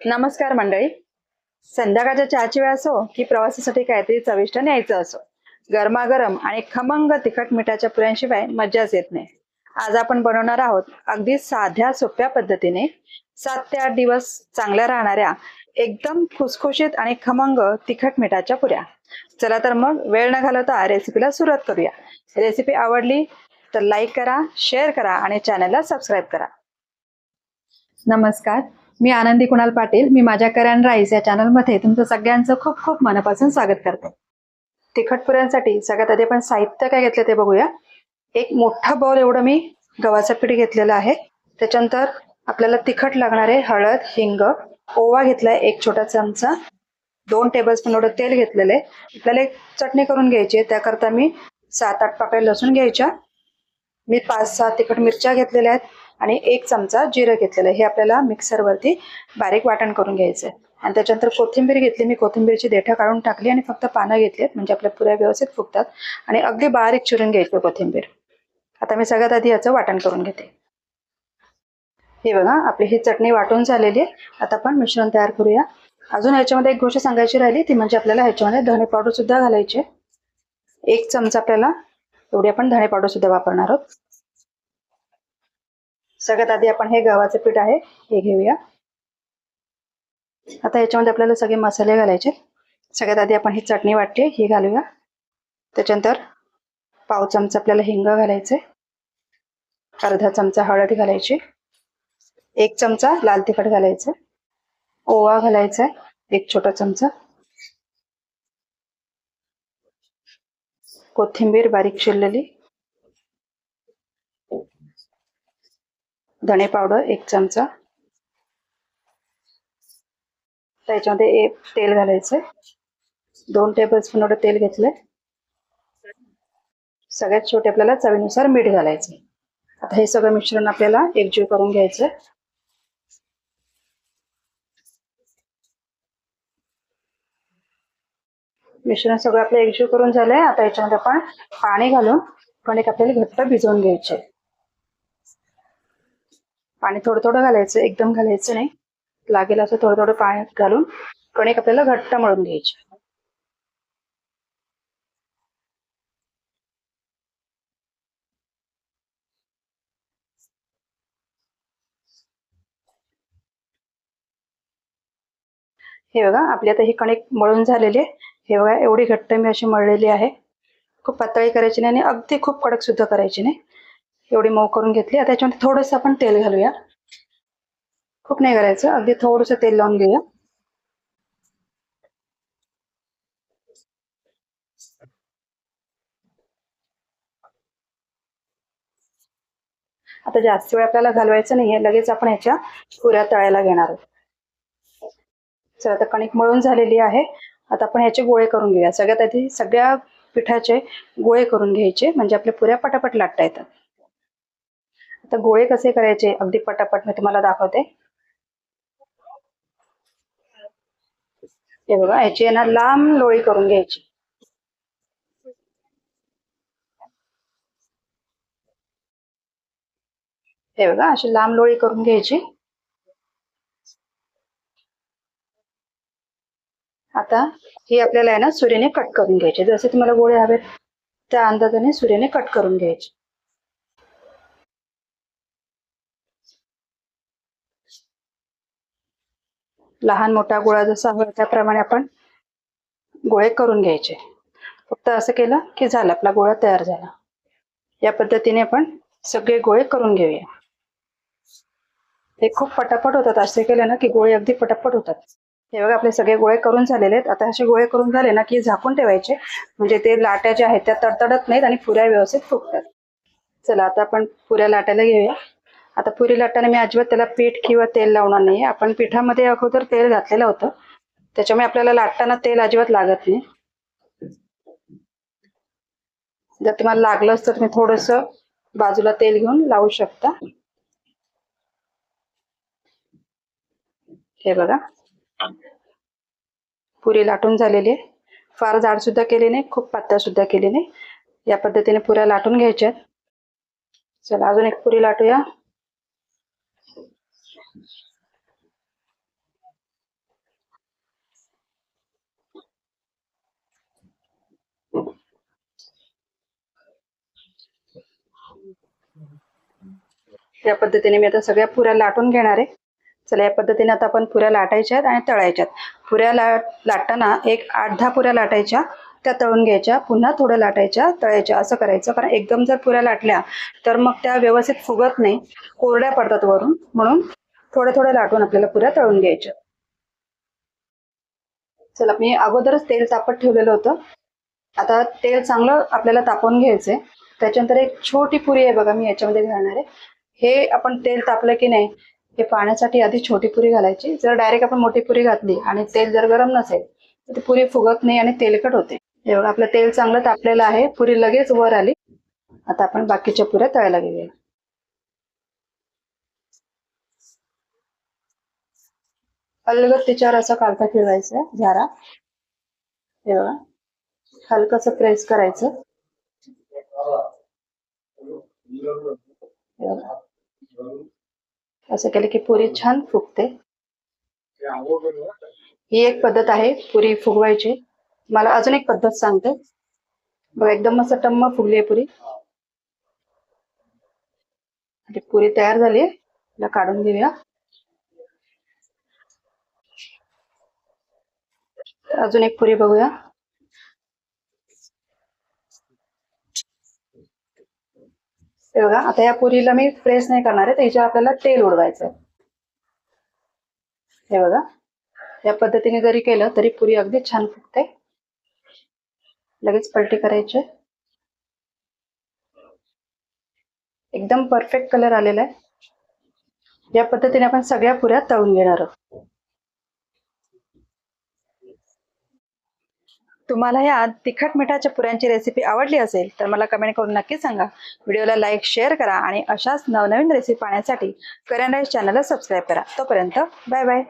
नमस्कार मंडळी. संध्याकाळच्या चहाची वेळ असो की प्रवासासाठी काहीतरी चविष्ट न्यायचं असो, गरमागरम आणि खमंग तिखट मिठाच्या पुऱ्यांशिवाय मज्जाच येत नाही. आज आपण बनवणार आहोत अगदी साध्या सोप्या पद्धतीने 7 ते 8 दिवस चांगल्या राहणाऱ्या एकदम खुसखुशीत आणि खमंग तिखट मिठाच्या पुऱ्या. चला तर मग वेळ न घालवता रेसिपीला सुरुवात करूया. रेसिपी आवडली तर लाईक करा, शेअर करा आणि चॅनलला सबस्क्राईब करा. नमस्कार, मी आनंदी कुणाल पाटील. मी माझ्या करन राईस या चॅनलमध्ये तुमचं सगळ्यांचं खूप खूप मनापासून स्वागत करते. तिखट पुऱ्यांसाठी सगळ्यात आधी आपण साहित्य काय घेतलं ते बघूया. एक मोठा बाउल एवढं मी गव्हाचं पीठ घेतलेलं आहे. त्याच्यानंतर आपल्याला तिखट लागणारे हळद, हिंग, ओवा घेतलाय 1 छोटा चमचा, 2 टेबलस्पून एवढं तेल घेतलेलं आहे. आपल्याला एक चटणी करून घ्यायची आहे, त्याकरता मी 7-8 पाकळ्या लसूण घ्यायच्या. मी 5-6 तिखट मिरच्या घेतलेल्या आहेत आणि 1 चमचा जिरं घेतलेलं आहे. हे आपल्याला मिक्सरवरती बारीक वाटण करून घ्यायचं आहे. आणि त्याच्यानंतर कोथिंबीर घेतली. मी कोथिंबीरची देठं काढून टाकली आणि फक्त पानं घेतली आहेत, म्हणजे आपल्या पुऱ्या व्यवस्थित फुगतात. आणि अगदी बारीक चिरून घ्यायचं कोथिंबीर. आता मी सगळ्यात आधी याचं वाटण करून घेते. हे बघा, आपली ही चटणी वाटून झालेली आहे. आता आपण मिश्रण तयार करूया. अजून ह्याच्यामध्ये एक गोष्ट सांगायची राहिली, ती म्हणजे आपल्याला ह्याच्यामध्ये धणे पावडर सुद्धा घालायची. 1 चमचा आपल्याला एवढी आपण धणे पावडर सुद्धा वापरणार आहोत. सगळ्यात आधी आपण हे गव्हाचं पीठ आहे हे घेऊया. आता याच्यामध्ये आपल्याला सगळे मसाले घालायचे. सगळ्यात आधी आपण ही चटणी वाटते ही घालूया. त्याच्यानंतर पाव चमचा आपल्याला हिंग घालायचे, अर्धा चमचा हळद घालायची, 1 चमचा लाल तिखट घालायचं, ओवा घालायचा 1 छोटा चमचा, कोथिंबीर बारीक चिरलेली, धणे पावडर 1 चमचा. त्याच्यामध्ये तेल घालायचंय, 2 टेबलस्पून एवढं तेल घेतलंय. सगळ्यात शेवटी आपल्याला चवीनुसार मीठ घालायचं. आता हे सगळं मिश्रण आपल्याला एकजीव करून घ्यायचं. मिश्रण सगळं आपलं एकजीव करून झालंय. आता याच्यामध्ये आपण पाणी घालून कणिक आपल्याला घट्ट भिजवून घ्यायचे. पाणी थोडं थोडं घालायचं, एकदम घालायचं नाही. लागेल असं थोडं थोडं पाणी घालून कणिक आपल्याला घट्ट मळून घ्यायची. हे बघा, आपली आता ही कणिक मळून झालेली आहे. हे बघा, एवढी घट्ट मी अशी मळलेली आहे. खूप पातळी करायची नाही आणि अगदी खूप कडक सुद्धा करायची नाही. एवढी मऊ करून घेतली. आता याच्यामध्ये थोडंसं आपण तेल घालूया. खूप नाही घालायचं, अगदी थोडंसं तेल लावून घेऊया. आता जास्त वेळ आपल्याला घालवायचं नाहीये, लगेच आपण ह्याच्या पुऱ्या तळायला घेणार आहोत. चला, आता कणिक मळून झालेली आहे. आता आपण ह्याचे गोळे करून घेऊया. सगळ्यात आधी सगळ्या पिठाचे गोळे करून घ्यायचे, म्हणजे आपल्या पुऱ्या पटापट लाटता येतात. आता गोळे कसे करायचे अगदी पटापट मी तुम्हाला दाखवते. हे बघा, ह्याची आहे ना लांब लोळी करून घ्यायची. हे बघा, अशी लांब लोळी करून घ्यायची. आता ही आपल्याला आहे ना सुरीने कट करून घ्यायची. जसे तुम्हाला गोळे हवेत त्या अंदाजाने सुरीने कट करून घ्यायची. लहान मोठा गोळा जसा हवा त्याप्रमाणे आपण गोळे करून घ्यायचे. फक्त असं केलं की झालं, आपला गोळा तयार झाला. या पद्धतीने आपण सगळे गोळे करून घेऊया. हे खूप पटापट होतात. असे केले ना की गोळे अगदी पटापट होतात. हे बघा, आपले सगळे गोळे करून झालेले आहेत. आता असे गोळे करून झाले ना की झाकून ठेवायचे, म्हणजे ते लाट्या ज्या आहेत त्या तडतडत नाहीत आणि पुऱ्या व्यवस्थित फुगतात. चला, आता आपण पुऱ्या लाटायला घेऊया. आता पुरी लाटताना मी अजिबात त्याला पीठ किंवा तेल लावणार नाही. आपण पिठामध्ये अगोदर तेल घातलेलं होतं, त्याच्यामुळे आपल्याला लाटताना तेल अजिबात लागत नाही. जर तुम्हाला लागलंच तर तुम्ही थोडंसं बाजूला तेल घेऊन लावू शकता. हे बघा, पुरी लाटून झालेली आहे. फार जाड सुद्धा केली नाही, खूप पातळ सुद्धा केली नाही. या पद्धतीने पुऱ्या लाटून घ्यायच्या. चला, अजून एक पुरी लाटूया. या पद्धतीने मी आता सगळ्या पुऱ्या लाटून घेणार आहे. चला, या पद्धतीने आता आपण पुऱ्या लाटायच्या आहेत आणि तळायच्या आहेत. पुऱ्या लाटताना एक 8-10 पुऱ्या लाटायच्या, त्या तळून घ्यायच्या, पुन्हा थोड्या लाटायच्या, तळायच्या, असं करायचं. कारण एकदम जर पुऱ्या लाटल्या तर मग त्या व्यवस्थित फुगत नाही, कोरड्या पडतात वरून. म्हणून थोड्या थोड्या लाटून आपल्याला पुऱ्या तळून घ्यायच्या. चला, मी अगोदरच तेल तापत ठेवलेलं होतं. आता तेल चांगलं आपल्याला तापवून घ्यायचंय. त्याच्यानंतर एक छोटी पुरी आहे बघा, मी याच्यामध्ये घालणार आहे. हे आपण तेल तापलं की नाही हे पाण्यासाठी आधी छोटी पुरी घालायची. जर डायरेक्ट आपण मोठी पुरी घातली आणि तेल जर गरम नसेल तर ती पुरी फुगत नाही आणि तेलकट होते. एवढं आपलं तेल चांगलं तापलेलं आहे, पुरी लगेच वर आली. आता आपण बाकीच्या पुऱ्या तळायला घेऊया. अलगद तिच्यावर असं काढता फिरवायचं झारा. हे बघा, हलकंसं प्रेस करायचं. हे बघा, असं केलं की पुरी छान फुगते. ही एक पद्धत आहे पुरी फुगवायची. मला अजून एक पद्धत सांगते बघा. एकदम असं टम्म फुगली आहे पुरी. पुरी तयार झाली आहे, तिला काढून घेऊया. अजून एक पुरी बघूया. हे बघा, आता या पुरीला मी प्रेस नाही करणार आहे, त्याच्यावर आपल्याला तेल उडवायचं आहे. हे बघा, या पद्धतीने जरी केलं तरी पुरी अगदी छान फुगते. लगेच पलटी करायची. एकदम परफेक्ट कलर आलेला आहे. या पद्धतीने आपण सगळ्या पुऱ्या तळून घेणार आहोत. तुम्हाला ह्या तिखट मिठाच्या पुऱ्यांची रेसिपी आवडली असेल तर मला कमेंट करून नक्की सांगा. व्हिडिओला लाईक, शेअर करा आणि अशाच नवनवीन रेसिपी पाहण्यासाठी कऱ्यान राईस चॅनलला सबस्क्राईब करा. तोपर्यंत बाय बाय.